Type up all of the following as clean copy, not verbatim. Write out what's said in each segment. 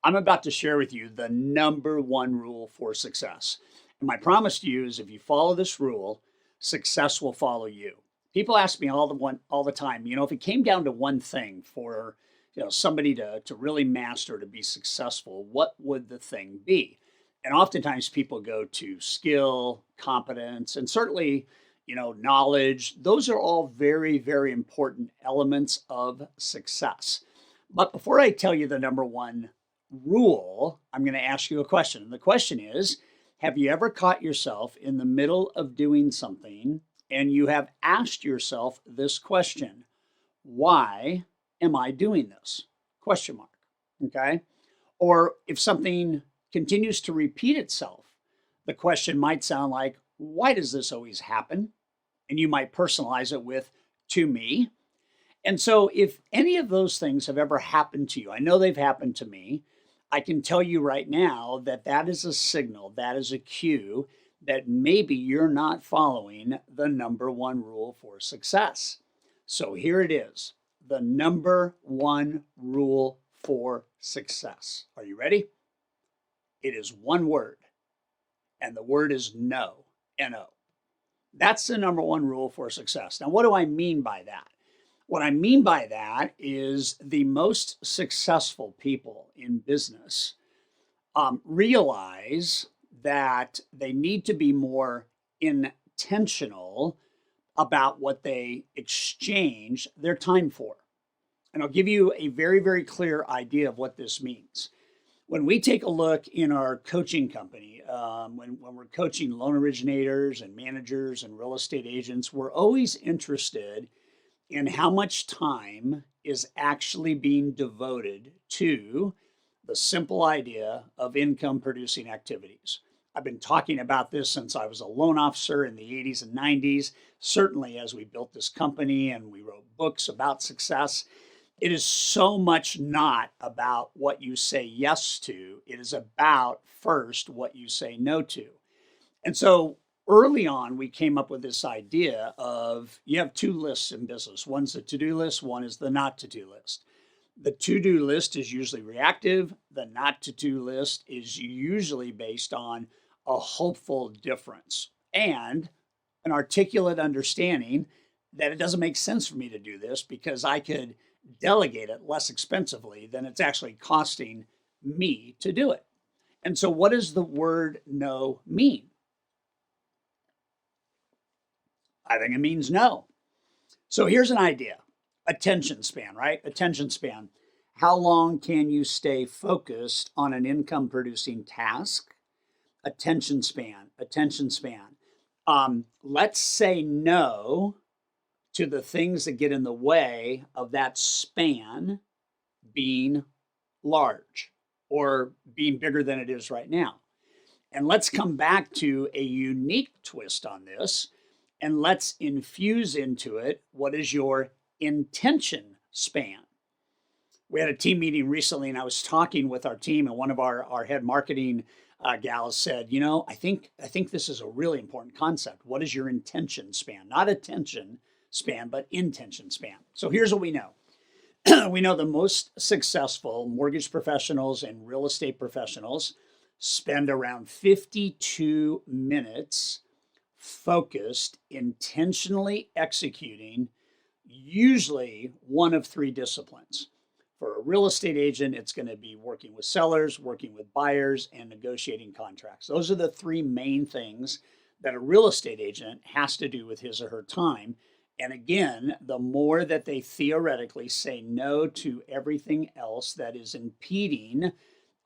I'm about to share with you the number one rule for success. And my promise to you is if you follow this rule, success will follow you. People ask me all the time, if it came down to one thing for somebody to really master to be successful, what would the thing be? And oftentimes people go to skill, competence, and certainly, knowledge. Those are all very, very important elements of success. But before I tell you the number one rule, I'm going to ask you a question. And the question is, have you ever caught yourself in the middle of doing something and you have asked yourself this question? Why am I doing this? Question mark. Okay. Or if something continues to repeat itself, the question might sound like, why does this always happen? And you might personalize it with, to me. And so, if any of those things have ever happened to you, I know they've happened to me. I can tell you right now that that is a signal, that is a cue that maybe you're not following the number one rule for success. So, here it is, the number one rule for success. Are you ready? It is one word, and the word is no, N-O. That's the number one rule for success. Now, what do I mean by that? What I mean by that is the most successful people in business realize that they need to be more intentional about what they exchange their time for. And I'll give you a very, very clear idea of what this means. When we take a look in our coaching company, when we're coaching loan originators and managers and real estate agents, we're always interested in how much time is actually being devoted to the simple idea of income producing activities. I've been talking about this since I was a loan officer in the 80s and 90s, certainly as we built this company and we wrote books about success. It is so much not about what you say yes to. It is about first what you say no to. And so early on, we came up with this idea of you have two lists in business. One's the to-do list, one is the not to-do list. The to-do list is usually reactive. The not to-do list is usually based on a hopeful difference and an articulate understanding that it doesn't make sense for me to do this because I could delegate it less expensively than it's actually costing me to do it. And so what does the word no mean? I think it means no. So here's an idea. Attention span, right? Attention span. How long can you stay focused on an income producing task? Attention span, attention span. Let's say no to the things that get in the way of that span being large or being bigger than it is right now. And let's come back to a unique twist on this and let's infuse into it what is your intention span. We had a team meeting recently and I was talking with our team and one of our head marketing gals said, I think this is a really important concept. What is your intention span? Not attention span, but intention span. So here's what we know. We know the most successful mortgage professionals and real estate professionals spend around 52 minutes focused, intentionally executing usually one of three disciplines. For a real estate agent, it's going to be working with sellers, working with buyers, and negotiating contracts. Those are the three main things that a real estate agent has to do with his or her time. And again, the more that they theoretically say no to everything else that is impeding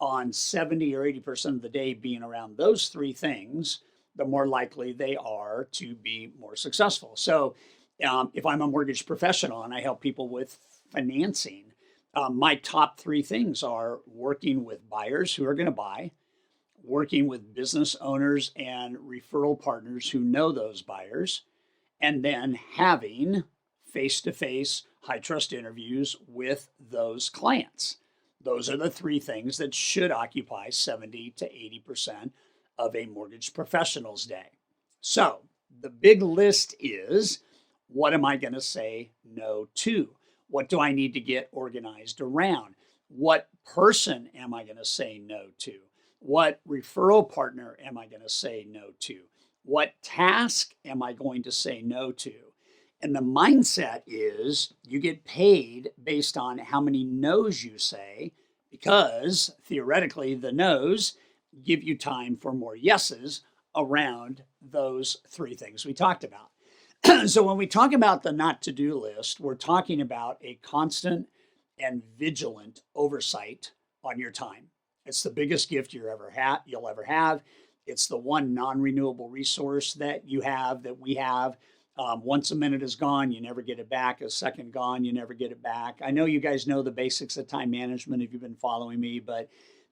on 70 or 80% of the day being around those three things, the more likely they are to be more successful. So if I'm a mortgage professional and I help people with financing, my top three things are working with buyers who are going to buy, working with business owners and referral partners who know those buyers, and then having face-to-face high trust interviews with those clients. Those are the three things that should occupy 70 to 80% of a mortgage professional's day. So the big list is, what am I going to say no to? What do I need to get organized around? What person am I going to say no to? What referral partner am I going to say no to? What task am I going to say no to? And the mindset is you get paid based on how many no's you say, because theoretically the no's give you time for more yeses around those three things we talked about. So when we talk about the not to do list, we're talking about a constant and vigilant oversight on your time. It's the biggest gift you'll ever have. It's the one non-renewable resource that you have, that we have. Once a minute is gone, you never get it back. A second gone, you never get it back. I know you guys know the basics of time management if you've been following me, but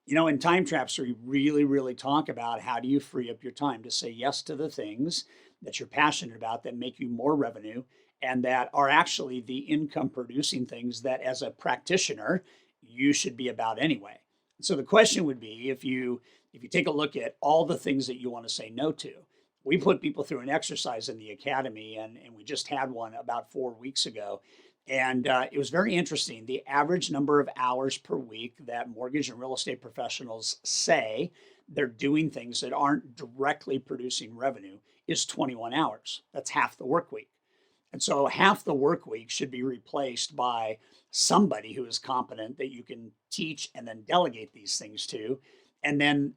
in Time Traps, we really, really talk about how do you free up your time to say yes to the things that you're passionate about that make you more revenue and that are actually the income producing things that as a practitioner, you should be about anyway. So the question would be, if you take a look at all the things that you want to say no to, we put people through an exercise in the academy, and we just had one about 4 weeks ago. And it was very interesting. The average number of hours per week that mortgage and real estate professionals say they're doing things that aren't directly producing revenue is 21 hours. That's half the work week. And so half the work week should be replaced by somebody who is competent that you can teach and then delegate these things to. And then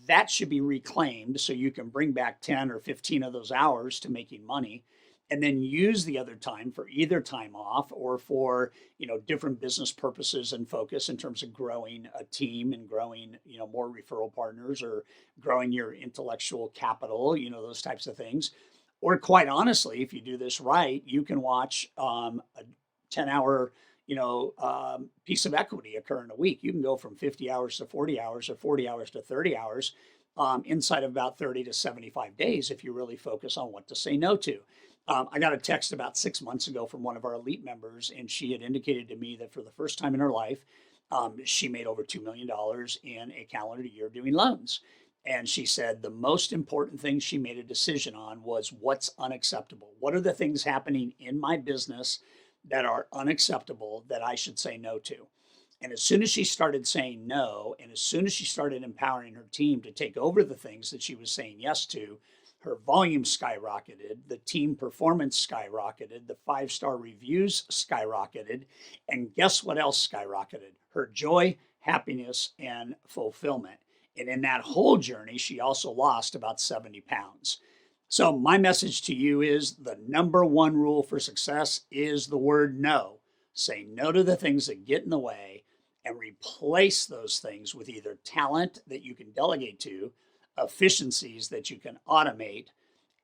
that should be reclaimed so you can bring back 10 or 15 of those hours to making money, and then use the other time for either time off or for different business purposes and focus in terms of growing a team and growing more referral partners, or growing your intellectual capital, those types of things. Or quite honestly, if you do this right, you can watch a 10-hour piece of equity occur in a week. You can go from 50 hours to 40 hours, or 40 hours to 30 hours inside of about 30 to 75 days if you really focus on what to say no to. I got a text about 6 months ago from one of our elite members, and she had indicated to me that for the first time in her life, she made over $2 million in a calendar year doing loans. And she said the most important thing she made a decision on was what's unacceptable. What are the things happening in my business that are unacceptable that I should say no to? And as soon as she started saying no, and as soon as she started empowering her team to take over the things that she was saying yes to, her volume skyrocketed, the team performance skyrocketed, the 5-star reviews skyrocketed, and guess what else skyrocketed? Her joy, happiness, and fulfillment. And in that whole journey, she also lost about 70 pounds. So my message to you is the number one rule for success is the word no. Say no to the things that get in the way and replace those things with either talent that you can delegate to, efficiencies that you can automate,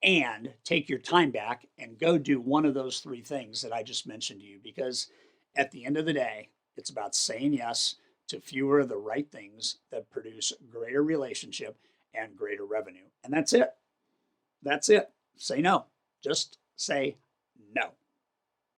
and take your time back and go do one of those three things that I just mentioned to you. Because at the end of the day, it's about saying yes to fewer of the right things that produce greater relationship and greater revenue. And that's it. That's it. Say no. Just say no.